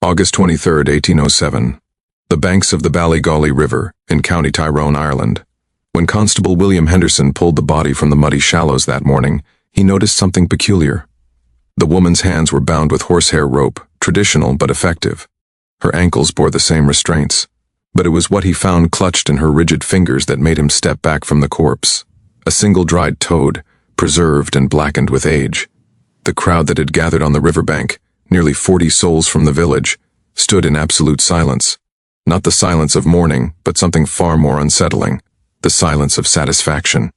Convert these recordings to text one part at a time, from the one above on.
August 23, 1807. The banks of the Ballygawley River, in County Tyrone, Ireland. When Constable William Henderson pulled the body from the muddy shallows that morning, he noticed something peculiar. The woman's hands were bound with horsehair rope, traditional but effective. Her ankles bore the same restraints, but it was what he found clutched in her rigid fingers that made him step back from the corpse. A single dried toad, preserved and blackened with age. The crowd that had gathered on the riverbank, nearly 40 souls from the village, stood in absolute silence. Not the silence of mourning, but something far more unsettling. The silence of satisfaction.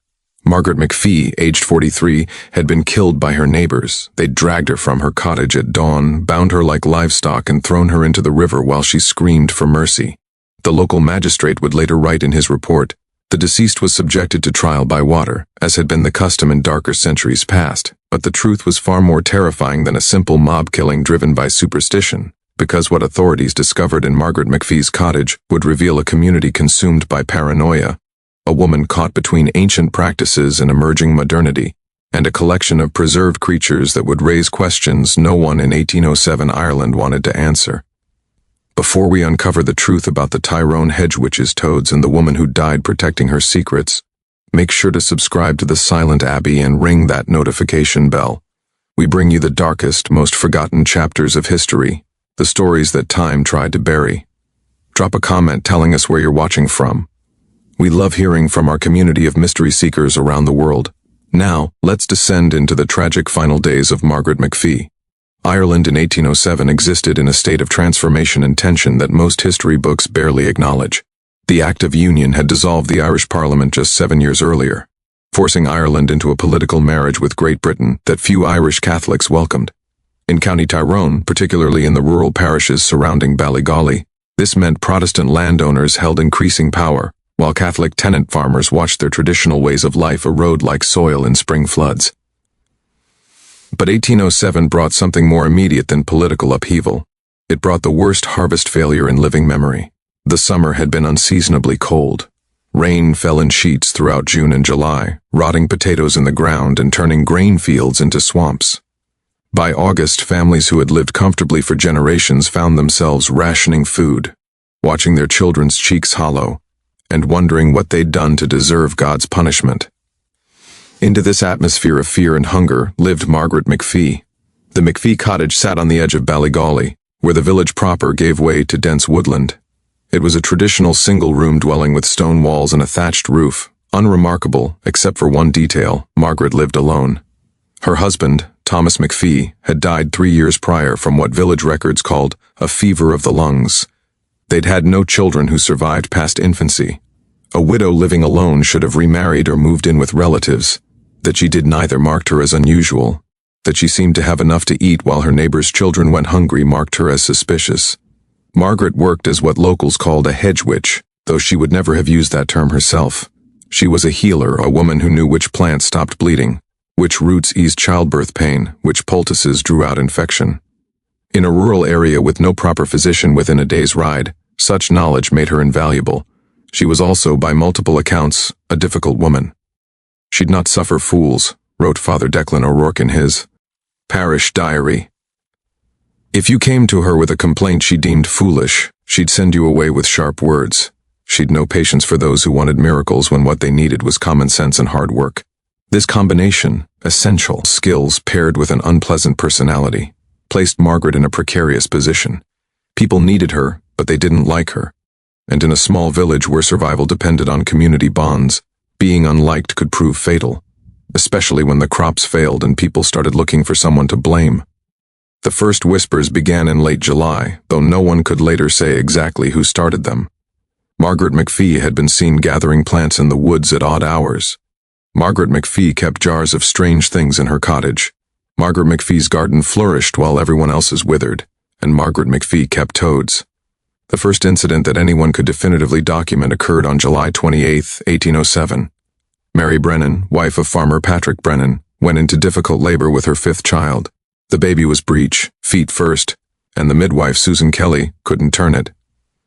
Margaret McFee, aged 43, had been killed by her neighbors. They'd dragged her from her cottage at dawn, bound her like livestock, and thrown her into the river while she screamed for mercy. The local magistrate would later write in his report, "The deceased was subjected to trial by water, as had been the custom in darker centuries past, but the truth was far more terrifying than a simple mob killing driven by superstition, because what authorities discovered in Margaret McFee's cottage would reveal a community consumed by paranoia, a woman caught between ancient practices and emerging modernity, and a collection of preserved creatures that would raise questions no one in 1807 Ireland wanted to answer." Before we uncover the truth about the Tyrone Hedge witches, toads, and the woman who died protecting her secrets, make sure to subscribe to the Silent Abbey and ring that notification bell. We bring you the darkest, most forgotten chapters of history, the stories that time tried to bury. Drop a comment telling us where you're watching from. We love hearing from our community of mystery seekers around the world. Now, let's descend into the tragic final days of Margaret McFee. Ireland in 1807 existed in a state of transformation and tension that most history books barely acknowledge. The Act of Union had dissolved the Irish Parliament just 7 years earlier, forcing Ireland into a political marriage with Great Britain that few Irish Catholics welcomed. In County Tyrone, particularly in the rural parishes surrounding Ballygawley, this meant Protestant landowners held increasing power, while Catholic tenant farmers watched their traditional ways of life erode like soil in spring floods. But 1807 brought something more immediate than political upheaval. It brought the worst harvest failure in living memory. The summer had been unseasonably cold. Rain fell in sheets throughout June and July, rotting potatoes in the ground and turning grain fields into swamps. By August, families who had lived comfortably for generations found themselves rationing food, watching their children's cheeks hollow, and wondering what they'd done to deserve God's punishment. Into this atmosphere of fear and hunger lived Margaret McFee. The McFee cottage sat on the edge of Ballygawley, where the village proper gave way to dense woodland. It was a traditional single-room dwelling with stone walls and a thatched roof, unremarkable except for one detail: Margaret lived alone. Her husband, Thomas McFee, had died 3 years prior from what village records called a fever of the lungs. They'd had no children who survived past infancy. A widow living alone should have remarried or moved in with relatives. That she did neither marked her as unusual. That she seemed to have enough to eat while her neighbors' children went hungry marked her as suspicious. Margaret worked as what locals called a hedge witch, though she would never have used that term herself. She was a healer, a woman who knew which plants stopped bleeding, which roots eased childbirth pain, which poultices drew out infection. In a rural area with no proper physician within a day's ride, such knowledge made her invaluable. She was also, by multiple accounts, a difficult woman. "She'd not suffer fools," wrote Father Declan O'Rourke in his parish diary. "If you came to her with a complaint she deemed foolish, she'd send you away with sharp words. She'd no patience for those who wanted miracles when what they needed was common sense and hard work." This combination, essential skills paired with an unpleasant personality, placed Margaret in a precarious position. People needed her, but they didn't like her. And in a small village where survival depended on community bonds, being unliked could prove fatal, especially when the crops failed and people started looking for someone to blame. The first whispers began in late July, though no one could later say exactly who started them. Margaret McFee had been seen gathering plants in the woods at odd hours. Margaret McFee kept jars of strange things in her cottage. Margaret McFee's garden flourished while everyone else's withered, and Margaret McFee kept toads. The first incident that anyone could definitively document occurred on July 28, 1807. Mary Brennan, wife of farmer Patrick Brennan, went into difficult labor with her 5th child. The baby was breech, feet first, and the midwife, Susan Kelly, couldn't turn it.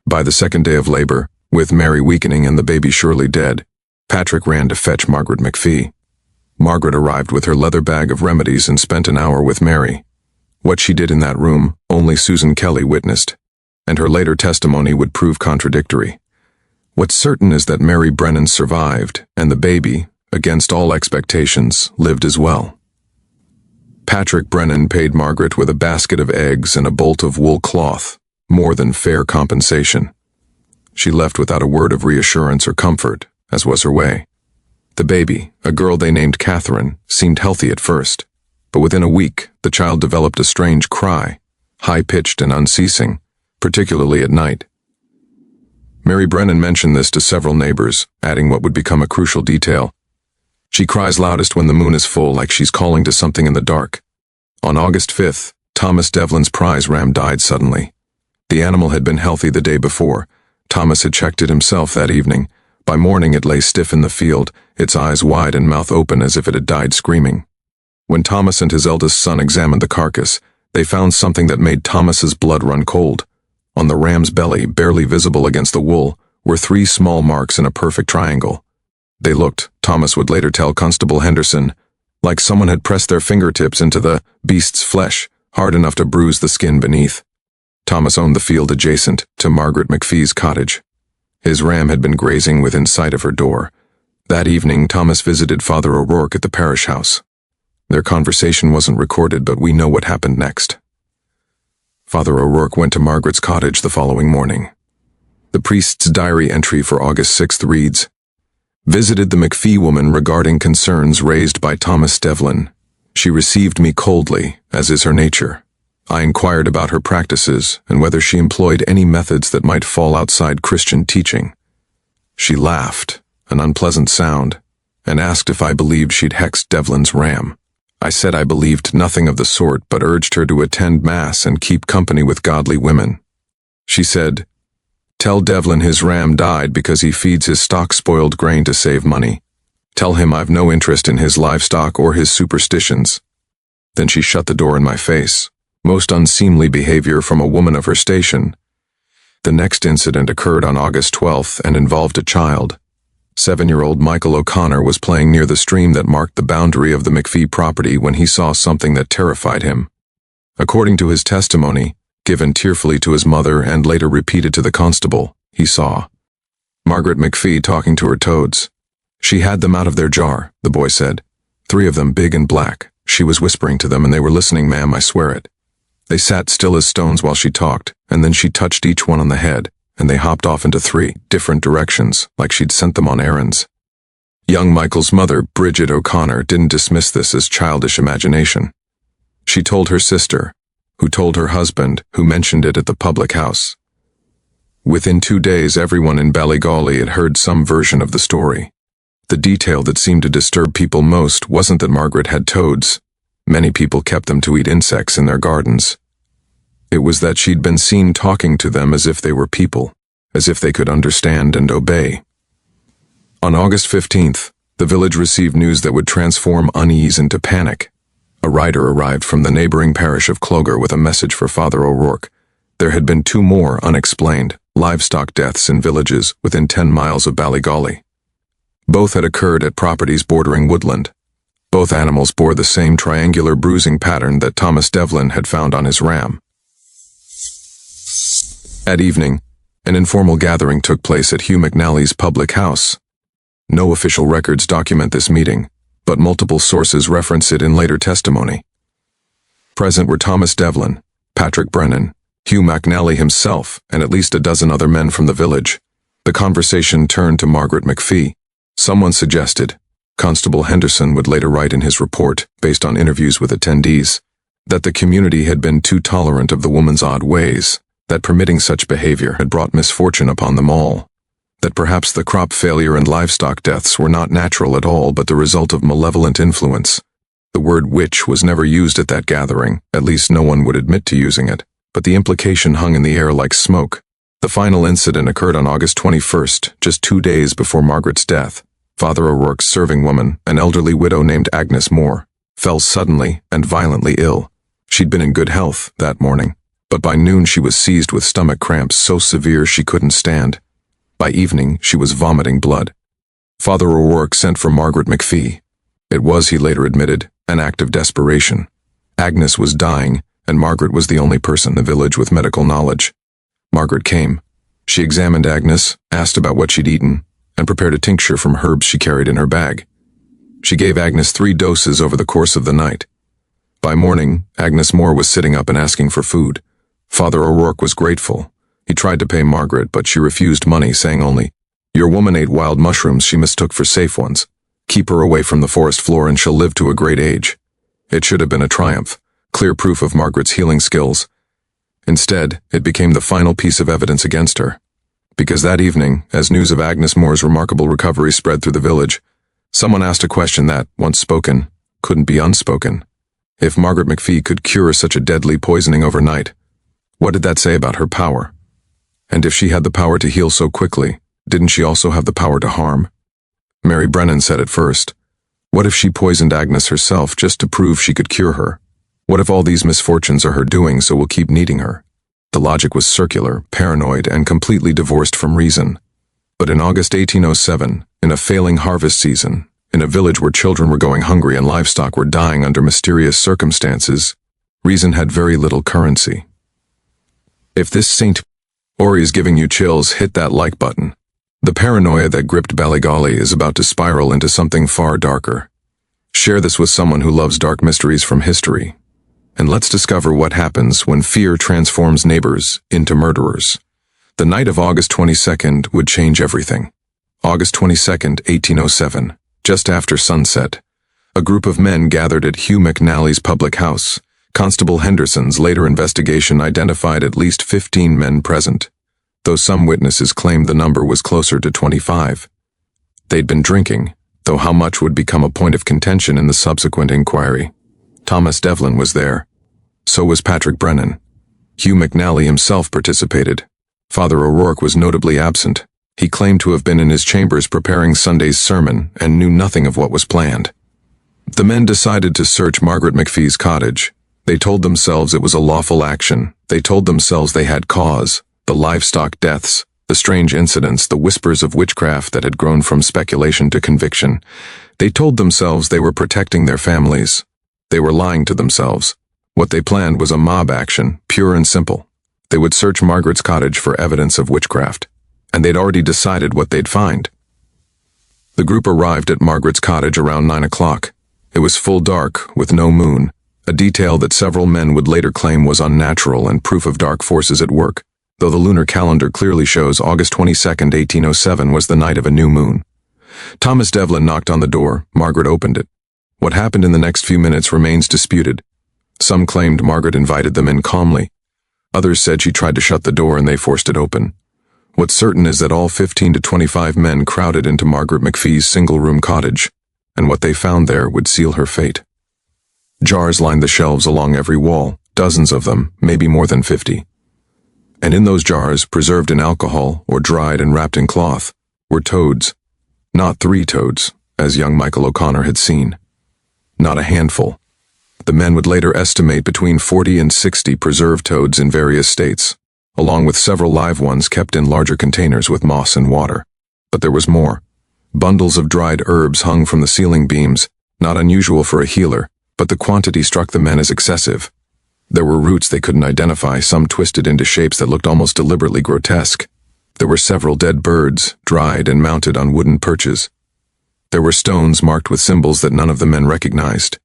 By the 2nd day of labor, with Mary weakening and the baby surely dead, Patrick ran to fetch Margaret McFee. Margaret arrived with her leather bag of remedies and spent an hour with Mary. What she did in that room, only Susan Kelly witnessed, and her later testimony would prove contradictory. What's certain is that Mary Brennan survived, and the baby, against all expectations, lived as well. Patrick Brennan paid Margaret with a basket of eggs and a bolt of wool cloth, more than fair compensation. She left without a word of reassurance or comfort, as was her way. The baby, a girl they named Catherine, seemed healthy at first, but within a week the child developed a strange cry, high-pitched and unceasing, particularly at night. Mary Brennan mentioned this to several neighbors, adding what would become a crucial detail. She cries loudest when the moon is full, like she's calling to something in the dark. On August 5th, Thomas Devlin's prize ram died suddenly. The animal had been healthy the day before. Thomas had checked it himself that evening. By morning it lay stiff in the field, its eyes wide and mouth open as if it had died screaming. When Thomas and his eldest son examined the carcass, they found something that made Thomas's blood run cold. On the ram's belly, barely visible against the wool, were 3 small marks in a perfect triangle. They looked, Thomas would later tell Constable Henderson, like someone had pressed their fingertips into the beast's flesh, hard enough to bruise the skin beneath. Thomas owned the field adjacent to Margaret McFee's cottage. His ram had been grazing within sight of her door. That evening, Thomas visited Father O'Rourke at the parish house. Their conversation wasn't recorded, but we know what happened next. Father O'Rourke went to Margaret's cottage the following morning. The priest's diary entry for August 6th reads, "Visited the McFee woman regarding concerns raised by Thomas Devlin. She received me coldly, as is her nature. I inquired about her practices and whether she employed any methods that might fall outside Christian teaching. She laughed, an unpleasant sound, and asked if I believed she'd hexed Devlin's ram. I said I believed nothing of the sort, but urged her to attend Mass and keep company with godly women. She said, 'Tell Devlin his ram died because he feeds his stock spoiled grain to save money. Tell him I've no interest in his livestock or his superstitions.' Then she shut the door in my face. Most unseemly behavior from a woman of her station. The next incident occurred on August 12th and involved a child. 7-year-old Michael O'Connor was playing near the stream that marked the boundary of the McFee property when he saw something that terrified him. According to his testimony, given tearfully to his mother and later repeated to the constable, he saw Margaret McFee talking to her toads. She had them out of their jar, the boy said. 3 of them big and black. She was whispering to them and they were listening, ma'am, I swear it. They sat still as stones while she talked, and then she touched each one on the head, and they hopped off into 3 different directions, like she'd sent them on errands." Young Michael's mother, Bridget O'Connor, didn't dismiss this as childish imagination. She told her sister, who told her husband, who mentioned it at the public house. Within 2 days, everyone in Ballygawley had heard some version of the story. The detail that seemed to disturb people most wasn't that Margaret had toads. Many people kept them to eat insects in their gardens. It was that she'd been seen talking to them as if they were people, as if they could understand and obey. On August 15th, the village received news that would transform unease into panic. A rider arrived from the neighboring parish of Cloger with a message for Father O'Rourke. There had been 2 more unexplained livestock deaths in villages within 10 miles of Ballygawley. Both had occurred at properties bordering woodland. Both animals bore the same triangular bruising pattern that Thomas Devlin had found on his ram. At evening, an informal gathering took place at Hugh McNally's public house. No official records document this meeting, but multiple sources reference it in later testimony. Present were Thomas Devlin, Patrick Brennan, Hugh McNally himself, and at least a dozen other men from the village. The conversation turned to Margaret McFee. Someone suggested, Constable Henderson would later write in his report, based on interviews with attendees, that the community had been too tolerant of the woman's odd ways, that permitting such behavior had brought misfortune upon them all, that perhaps the crop failure and livestock deaths were not natural at all but the result of malevolent influence. The word witch was never used at that gathering, at least no one would admit to using it, but the implication hung in the air like smoke. The final incident occurred on August 21st, just 2 days before Margaret's death. Father O'Rourke's serving woman, an elderly widow named Agnes Moore, fell suddenly and violently ill. She'd been in good health that morning, but by noon she was seized with stomach cramps so severe she couldn't stand. By evening, she was vomiting blood. Father O'Rourke sent for Margaret McFee. It was, he later admitted, an act of desperation. Agnes was dying, and Margaret was the only person in the village with medical knowledge. Margaret came. She examined Agnes, asked about what she'd eaten, and prepared a tincture from herbs she carried in her bag. She gave Agnes 3 doses over the course of the night. By morning, Agnes Moore was sitting up and asking for food. Father O'Rourke was grateful. He tried to pay Margaret, but she refused money, saying only, "Your woman ate wild mushrooms she mistook for safe ones. Keep her away from the forest floor and she'll live to a great age." It should have been a triumph, clear proof of Margaret's healing skills. Instead, it became the final piece of evidence against her. Because that evening, as news of Agnes Moore's remarkable recovery spread through the village, someone asked a question that, once spoken, couldn't be unspoken. If Margaret McFee could cure such a deadly poisoning overnight, what did that say about her power? And if she had the power to heal so quickly, didn't she also have the power to harm? Mary Brennan said it first. What if she poisoned Agnes herself just to prove she could cure her? What if all these misfortunes are her doing, so we'll keep needing her? The logic was circular, paranoid, and completely divorced from reason. But in August 1807, in a failing harvest season, in a village where children were going hungry and livestock were dying under mysterious circumstances, reason had very little currency. If this St. Ori is giving you chills, hit that like button. The paranoia that gripped Ballygawley is about to spiral into something far darker. Share this with someone who loves dark mysteries from history. And let's discover what happens when fear transforms neighbors into murderers. The night of August 22nd would change everything. August 22nd, 1807, just after sunset, a group of men gathered at Hugh McNally's public house. Constable Henderson's later investigation identified at least 15 men present, though some witnesses claimed the number was closer to 25. They'd been drinking, though how much would become a point of contention in the subsequent inquiry. Thomas Devlin was there. So was Patrick Brennan. Hugh McNally himself participated. Father O'Rourke was notably absent. He claimed to have been in his chambers preparing Sunday's sermon and knew nothing of what was planned. The men decided to search Margaret McFee's cottage. They told themselves it was a lawful action. They told themselves they had cause, the livestock deaths, the strange incidents, the whispers of witchcraft that had grown from speculation to conviction. They told themselves they were protecting their families. They were lying to themselves. What they planned was a mob action, pure and simple. They would search Margaret's cottage for evidence of witchcraft, and they'd already decided what they'd find. The group arrived at Margaret's cottage around 9 o'clock. It was full dark, with no moon, a detail that several men would later claim was unnatural and proof of dark forces at work, though the lunar calendar clearly shows August 22nd, 1807 was the night of a new moon. Thomas Devlin knocked on the door. Margaret opened it. What happened in the next few minutes remains disputed. Some claimed Margaret invited them in calmly. Others said she tried to shut the door and they forced it open. What's certain is that all 15 to 25 men crowded into Margaret McFee's single-room cottage, and what they found there would seal her fate. Jars lined the shelves along every wall, dozens of them, maybe more than 50. And in those jars, preserved in alcohol or dried and wrapped in cloth, were toads. Not 3 toads, as young Michael O'Connor had seen. Not a handful. The men would later estimate between 40 and 60 preserved toads in various states, along with several live ones kept in larger containers with moss and water. But there was more. Bundles of dried herbs hung from the ceiling beams, not unusual for a healer, but the quantity struck the men as excessive. There were roots they couldn't identify, some twisted into shapes that looked almost deliberately grotesque. There were several dead birds, dried and mounted on wooden perches. There were stones marked with symbols that none of the men recognized.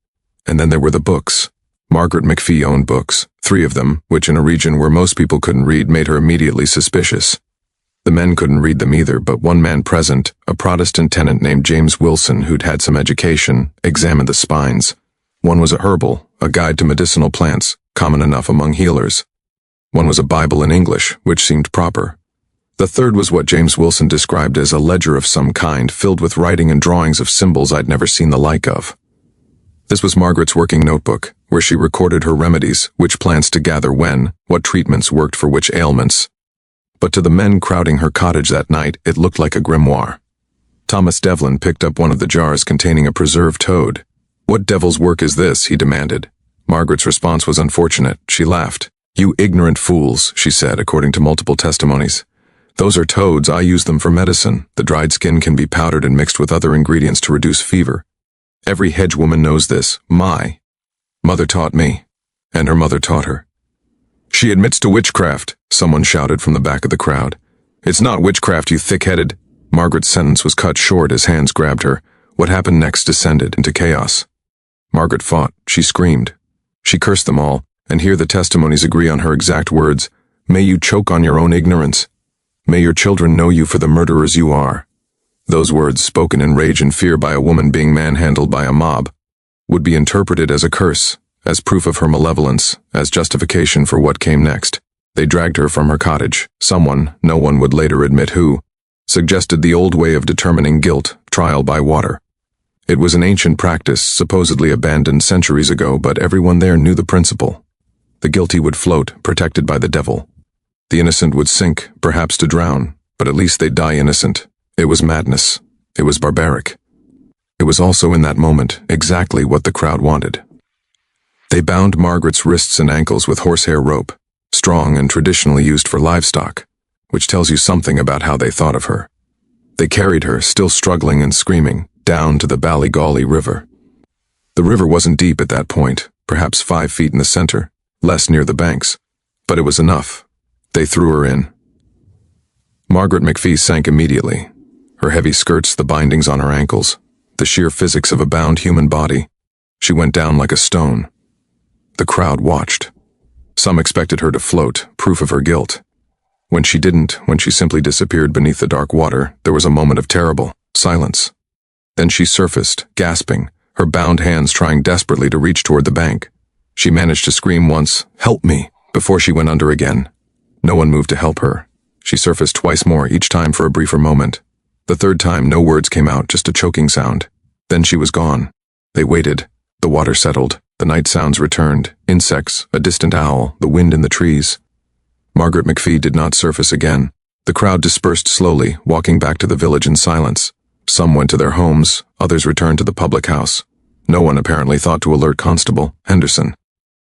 And then there were the books. Margaret McFee owned books, 3 of them, which in a region where most people couldn't read made her immediately suspicious. The men couldn't read them either, but one man present, a Protestant tenant named James Wilson who'd had some education, examined the spines. One was a herbal, a guide to medicinal plants, common enough among healers. One was a Bible in English, which seemed proper. The third was what James Wilson described as a ledger of some kind, filled with writing and drawings of symbols I'd never seen the like of. This was Margaret's working notebook, where she recorded her remedies, which plants to gather when, what treatments worked for which ailments. But to the men crowding her cottage that night, it looked like a grimoire. Thomas Devlin picked up one of the jars containing a preserved toad. "What devil's work is this?" he demanded. Margaret's response was unfortunate. She laughed. "You ignorant fools," she said, according to multiple testimonies. "Those are toads. I use them for medicine. The dried skin can be powdered and mixed with other ingredients to reduce fever. Every Hedge woman knows this. My mother taught me. and her mother taught her. "She admits to witchcraft," someone shouted from the back of the crowd. "It's not witchcraft, you thick-headed." Margaret's sentence was cut short as hands grabbed her. What happened next descended into chaos. Margaret fought. She screamed. She cursed them all, and here the testimonies agree on her exact words. "May you choke on your own ignorance. May your children know you for the murderers you are." Those words, spoken in rage and fear by a woman being manhandled by a mob, would be interpreted as a curse, as proof of her malevolence, as justification for what came next. They dragged her from her cottage. Someone, no one would later admit who, suggested the old way of determining guilt, trial by water. It was an ancient practice, supposedly abandoned centuries ago, but everyone there knew the principle. The guilty would float, protected by the devil. The innocent would sink, perhaps to drown, but at least they'd die innocent. It was madness. It was barbaric. It was also in that moment exactly what the crowd wanted. They bound Margaret's wrists and ankles with horsehair rope, strong and traditionally used for livestock, which tells you something about how they thought of her. They carried her, still struggling and screaming, down to the Ballygawley River. The river wasn't deep at that point, perhaps 5 feet in the center, less near the banks, but it was enough. They threw her in. Margaret McFee sank immediately. Her heavy skirts, the bindings on her ankles, the sheer physics of a bound human body. She went down like a stone. The crowd watched. Some expected her to float, proof of her guilt. When she didn't, when she simply disappeared beneath the dark water, there was a moment of terrible silence. Then she surfaced, gasping, her bound hands trying desperately to reach toward the bank. She managed to scream once, "Help me," before she went under again. No one moved to help her. She surfaced twice more, each time for a briefer moment. The third time, no words came out, just a choking sound. Then she was gone. They waited. The water settled. The night sounds returned. Insects, a distant owl, the wind in the trees. Margaret McFee did not surface again. The crowd dispersed slowly, walking back to the village in silence. Some went to their homes, others returned to the public house. No one apparently thought to alert Constable Henderson.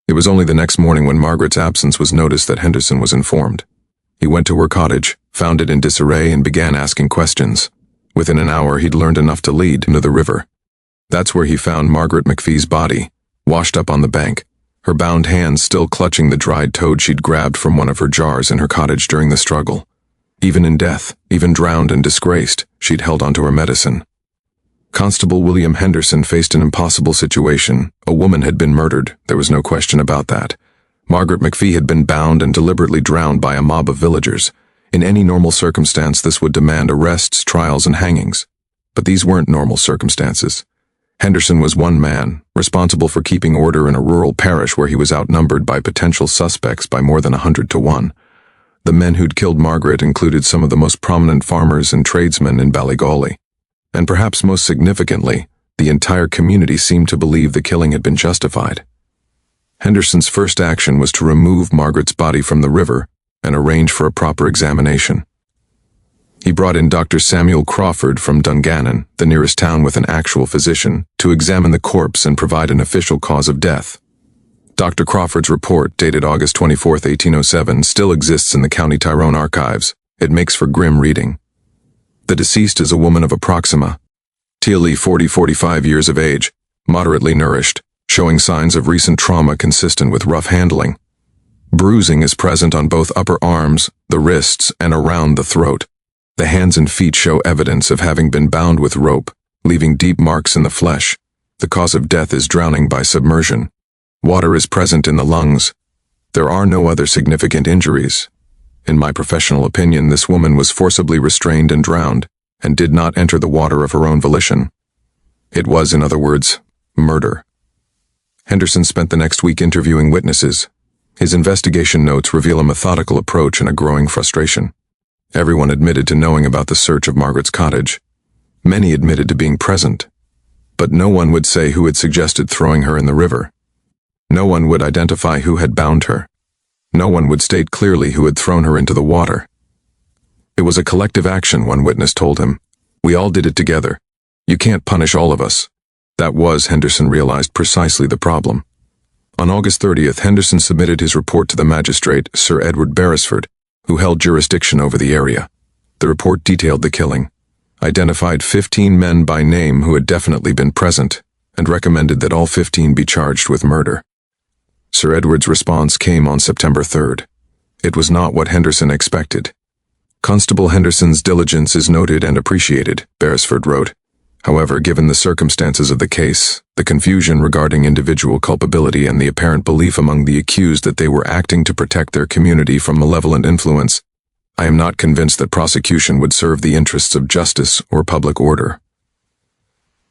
It was only the next morning when Margaret's absence was noticed that Henderson was informed. He went to her cottage, found it in disarray, and began asking questions. Within an hour, he'd learned enough to lead into the river. That's where he found Margaret McFee's body, washed up on the bank, her bound hands still clutching the dried toad she'd grabbed from one of her jars in her cottage during the struggle. Even in death, even drowned and disgraced, she'd held onto her medicine. Constable William Henderson faced an impossible situation. A woman had been murdered, there was no question about that. Margaret McFee had been bound and deliberately drowned by a mob of villagers. In any normal circumstance, this would demand arrests, trials, and hangings. But these weren't normal circumstances. Henderson was one man, responsible for keeping order in a rural parish where he was outnumbered by potential suspects by more than 100 to 1. The men who'd killed Margaret included some of the most prominent farmers and tradesmen in Ballygawley. And perhaps most significantly, the entire community seemed to believe the killing had been justified. Henderson's first action was to remove Margaret's body from the river and arrange for a proper examination. He brought in Dr. Samuel Crawford from Dungannon, the nearest town with an actual physician, to examine the corpse and provide an official cause of death. Dr. Crawford's report, dated August 24, 1807, still exists in the County Tyrone archives. It makes for grim reading. The deceased is a woman of approxima, 40-45 years of age, moderately nourished, showing signs of recent trauma consistent with rough handling. Bruising is present on both upper arms, the wrists, and around the throat. The hands and feet show evidence of having been bound with rope, leaving deep marks in the flesh. The cause of death is drowning by submersion. Water is present in the lungs. There are no other significant injuries. In my professional opinion, this woman was forcibly restrained and drowned, and did not enter the water of her own volition. It was, in other words, murder. Henderson spent the next week interviewing witnesses. His investigation notes reveal a methodical approach and a growing frustration. Everyone admitted to knowing about the search of Margaret's cottage. Many admitted to being present. But no one would say who had suggested throwing her in the river. No one would identify who had bound her. No one would state clearly who had thrown her into the water. It was a collective action, one witness told him. We all did it together. You can't punish all of us. That was, Henderson realized, precisely the problem. On August 30th, Henderson submitted his report to the magistrate, Sir Edward Beresford, who held jurisdiction over the area. The report detailed the killing, identified 15 men by name who had definitely been present, and recommended that all 15 be charged with murder. Sir Edward's response came on September 3rd. It was not what Henderson expected. Constable Henderson's diligence is noted and appreciated, Beresford wrote. However, given the circumstances of the case, the confusion regarding individual culpability and the apparent belief among the accused that they were acting to protect their community from malevolent influence, I am not convinced that prosecution would serve the interests of justice or public order.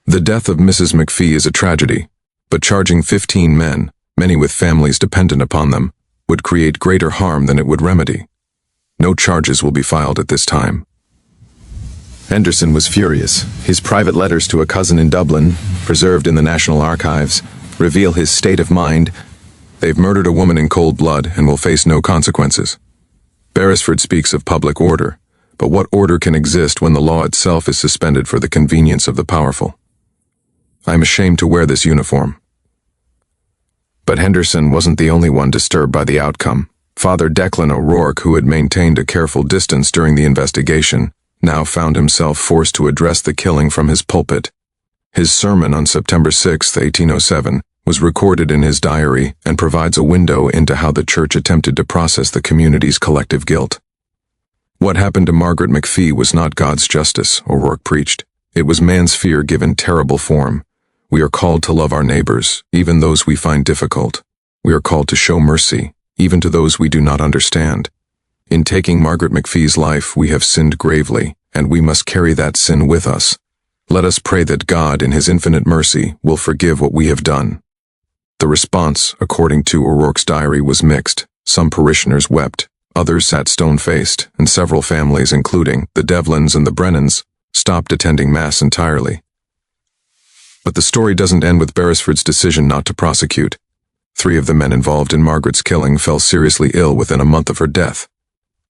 The death of Mrs. McFee is a tragedy, but charging 15 men, many with families dependent upon them, would create greater harm than it would remedy. No charges will be filed at this time. Henderson was furious. His private letters to a cousin in Dublin, preserved in the National Archives, reveal his state of mind. They've murdered a woman in cold blood and will face no consequences. Beresford speaks of public order, but what order can exist when the law itself is suspended for the convenience of the powerful? I am ashamed to wear this uniform. But Henderson wasn't the only one disturbed by the outcome. Father Declan O'Rourke, who had maintained a careful distance during the investigation, now found himself forced to address the killing from his pulpit. His sermon on September 6, 1807, was recorded in his diary and provides a window into how the church attempted to process the community's collective guilt. What happened to Margaret McFee was not God's justice, O'Rourke preached. It was man's fear given terrible form. We are called to love our neighbors, even those we find difficult. We are called to show mercy, even to those we do not understand. In taking Margaret McFee's life, we have sinned gravely, and we must carry that sin with us. Let us pray that God, in his infinite mercy, will forgive what we have done. The response, according to O'Rourke's diary, was mixed. Some parishioners wept, others sat stone-faced, and several families, including the Devlins and the Brennans, stopped attending Mass entirely. But the story doesn't end with Beresford's decision not to prosecute. 3 of the men involved in Margaret's killing fell seriously ill within a month of her death.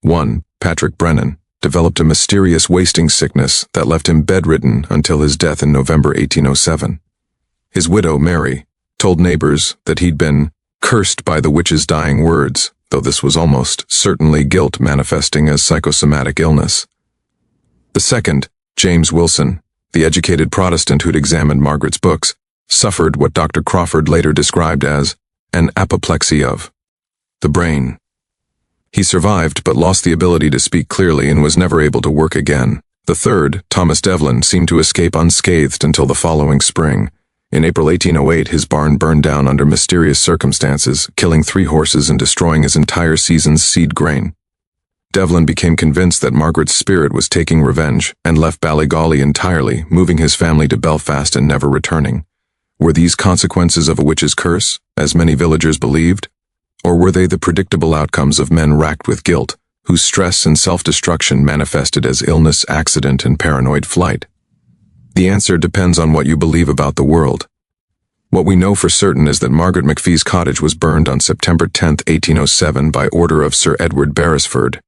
One, Patrick Brennan, developed a mysterious wasting sickness that left him bedridden until his death in November 1807. His widow, Mary, told neighbors that he'd been cursed by the witch's dying words, though this was almost certainly guilt manifesting as psychosomatic illness. The second, James Wilson, the educated Protestant who'd examined Margaret's books, suffered what Dr. Crawford later described as an apoplexy of the brain. He survived but lost the ability to speak clearly and was never able to work again. The third, Thomas Devlin, seemed to escape unscathed until the following spring. In April 1808, his barn burned down under mysterious circumstances, killing 3 horses and destroying his entire season's seed grain. Devlin became convinced that Margaret's spirit was taking revenge and left Ballygawley entirely, moving his family to Belfast and never returning. Were these consequences of a witch's curse, as many villagers believed? Or were they the predictable outcomes of men racked with guilt, whose stress and self-destruction manifested as illness, accident, and paranoid flight? The answer depends on what you believe about the world. What we know for certain is that Margaret McFee's cottage was burned on September 10, 1807 by order of Sir Edward Beresford.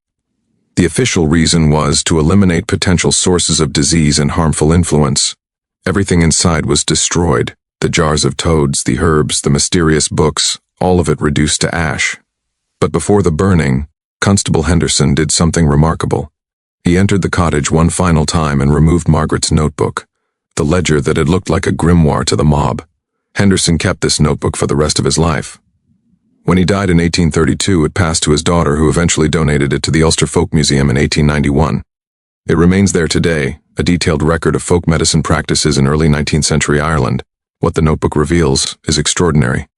The official reason was to eliminate potential sources of disease and harmful influence. Everything inside was destroyed, the jars of toads, the herbs, the mysterious books, all of it reduced to ash. But before the burning, Constable Henderson did something remarkable. He entered the cottage one final time and removed Margaret's notebook, the ledger that had looked like a grimoire to the mob. Henderson kept this notebook for the rest of his life. When he died in 1832, it passed to his daughter, who eventually donated it to the Ulster Folk Museum in 1891. It remains there today, a detailed record of folk medicine practices in early 19th century Ireland. What the notebook reveals is extraordinary.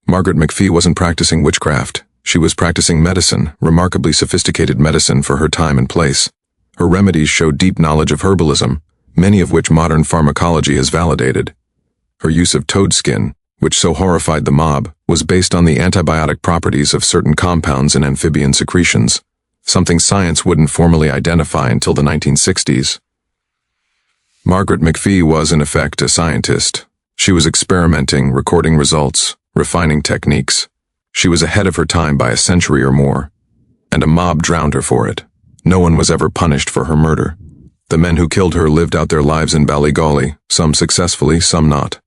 Margaret McFee wasn't practicing witchcraft. She was practicing medicine, remarkably sophisticated medicine for her time and place. Her remedies showed deep knowledge of herbalism, many of which modern pharmacology has validated. Her use of toad skin, which so horrified the mob, was based on the antibiotic properties of certain compounds in amphibian secretions, something science wouldn't formally identify until the 1960s. Margaret McFee was, in effect, a scientist. She was experimenting, recording results, refining techniques. She was ahead of her time by a century or more, and a mob drowned her for it. No one was ever punished for her murder. The men who killed her lived out their lives in Ballygawley, some successfully, some not.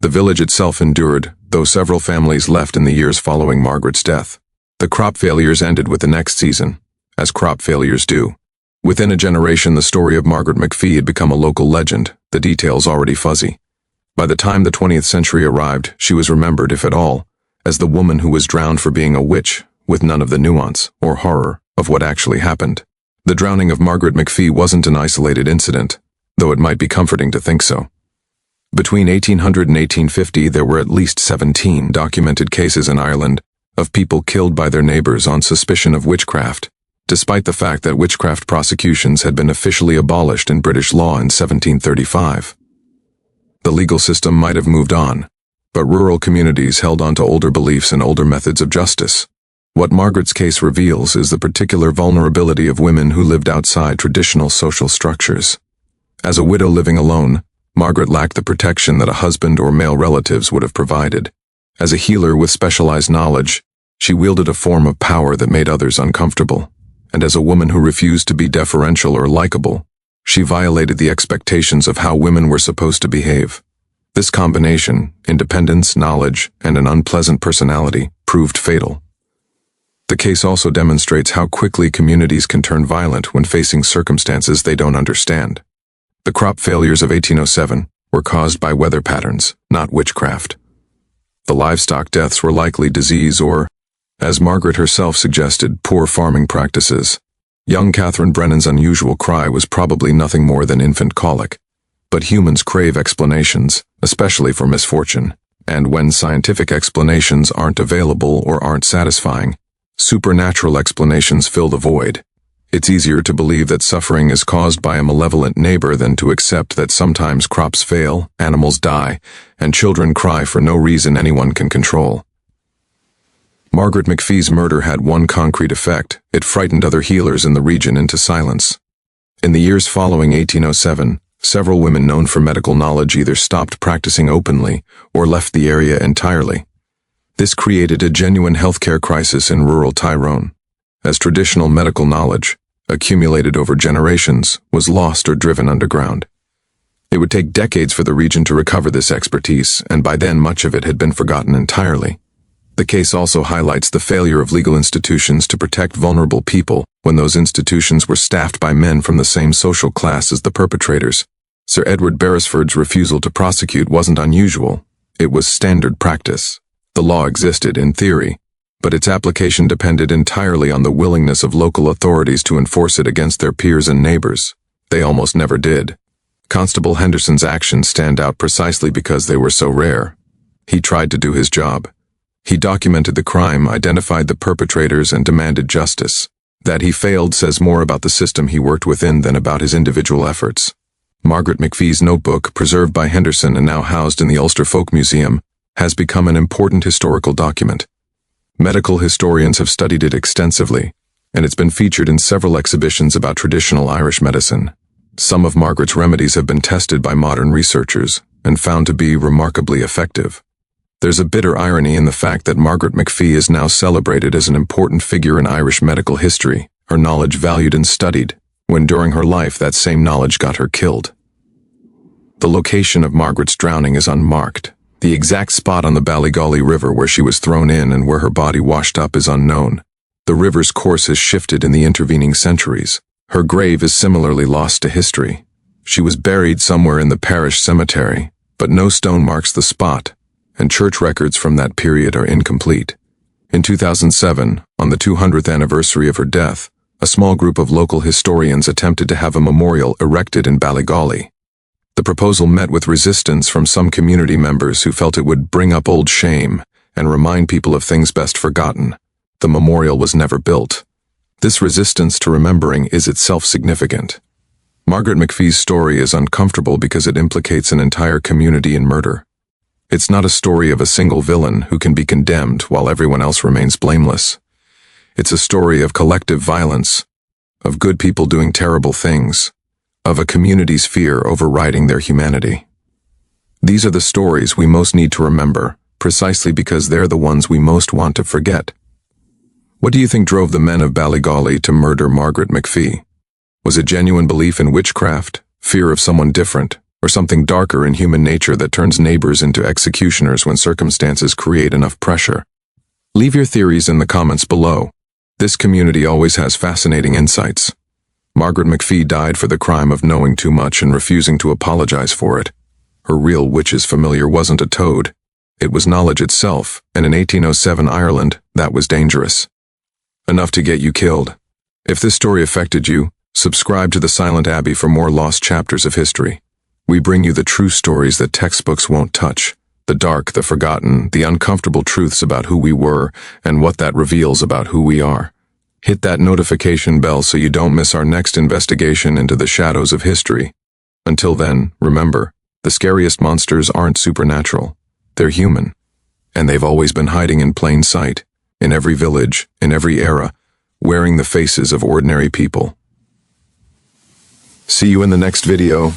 The village itself endured, though several families left in the years following Margaret's death. The crop failures ended with the next season, as crop failures do. Within a generation, the story of Margaret McFee had become a local legend, the details already fuzzy. By the time the 20th century arrived, she was remembered, if at all, as the woman who was drowned for being a witch, with none of the nuance or horror of what actually happened. The drowning of Margaret McFee wasn't an isolated incident, though it might be comforting to think so. Between 1800 and 1850, there were at least 17 documented cases in Ireland of people killed by their neighbors on suspicion of witchcraft, despite the fact that witchcraft prosecutions had been officially abolished in British law in 1735. The legal system might have moved on, but rural communities held on to older beliefs and older methods of justice. What Margaret's case reveals is the particular vulnerability of women who lived outside traditional social structures. As a widow living alone, Margaret lacked the protection that a husband or male relatives would have provided. As a healer with specialized knowledge, she wielded a form of power that made others uncomfortable. And as a woman who refused to be deferential or likable, she violated the expectations of how women were supposed to behave. This combination, independence, knowledge, and an unpleasant personality, proved fatal. The case also demonstrates how quickly communities can turn violent when facing circumstances they don't understand. The crop failures of 1807 were caused by weather patterns, not witchcraft. The livestock deaths were likely disease or, as Margaret herself suggested, poor farming practices. Young Catherine Brennan's unusual cry was probably nothing more than infant colic. But humans crave explanations, especially for misfortune, and when scientific explanations aren't available or aren't satisfying, supernatural explanations fill the void. It's easier to believe that suffering is caused by a malevolent neighbor than to accept that sometimes crops fail, animals die, and children cry for no reason anyone can control. Margaret McFee's murder had one concrete effect: it frightened other healers in the region into silence. In the years following 1807, several women known for medical knowledge either stopped practicing openly or left the area entirely. This created a genuine healthcare crisis in rural Tyrone, as traditional medical knowledge, accumulated over generations, was lost or driven underground. It would take decades for the region to recover this expertise, and by then much of it had been forgotten entirely. The case also highlights the failure of legal institutions to protect vulnerable people when those institutions were staffed by men from the same social class as the perpetrators. Sir Edward Beresford's refusal to prosecute wasn't unusual. It was standard practice. The law existed in theory, but its application depended entirely on the willingness of local authorities to enforce it against their peers and neighbors. They almost never did. Constable Henderson's actions stand out precisely because they were so rare. He tried to do his job. He documented the crime, identified the perpetrators, and demanded justice. That he failed says more about the system he worked within than about his individual efforts. Margaret McFee's notebook, preserved by Henderson and now housed in the Ulster Folk Museum, has become an important historical document. Medical historians have studied it extensively, and it's been featured in several exhibitions about traditional Irish medicine. Some of Margaret's remedies have been tested by modern researchers and found to be remarkably effective. There's a bitter irony in the fact that Margaret McFee is now celebrated as an important figure in Irish medical history, her knowledge valued and studied, when during her life that same knowledge got her killed. The location of Margaret's drowning is unmarked. The exact spot on the Ballygawley River where she was thrown in and where her body washed up is unknown. The river's course has shifted in the intervening centuries. Her grave is similarly lost to history. She was buried somewhere in the parish cemetery, but no stone marks the spot, and church records from that period are incomplete. In 2007, on the 200th anniversary of her death, a small group of local historians attempted to have a memorial erected in Ballygawley. The proposal met with resistance from some community members who felt it would bring up old shame and remind people of things best forgotten. The memorial was never built. This resistance to remembering is itself significant. Margaret McFee's story is uncomfortable because it implicates an entire community in murder. It's not a story of a single villain who can be condemned while everyone else remains blameless. It's a story of collective violence, of good people doing terrible things, of a community's fear overriding their humanity. These are the stories we most need to remember, precisely because they're the ones we most want to forget. What do you think drove the men of Ballygawley to murder Margaret McFee? Was it genuine belief in witchcraft, fear of someone different, or something darker in human nature that turns neighbors into executioners when circumstances create enough pressure? Leave your theories in the comments below. This community always has fascinating insights. Margaret McFee died for the crime of knowing too much and refusing to apologize for it. Her real witch's familiar wasn't a toad. It was knowledge itself, and in 1807 Ireland, that was dangerous. Enough to get you killed. If this story affected you, subscribe to The Silent Abbey for more lost chapters of history. We bring you the true stories that textbooks won't touch, the dark, the forgotten, the uncomfortable truths about who we were and what that reveals about who we are. Hit that notification bell so you don't miss our next investigation into the shadows of history. Until then, remember, the scariest monsters aren't supernatural. They're human. And they've always been hiding in plain sight, in every village, in every era, wearing the faces of ordinary people. See you in the next video.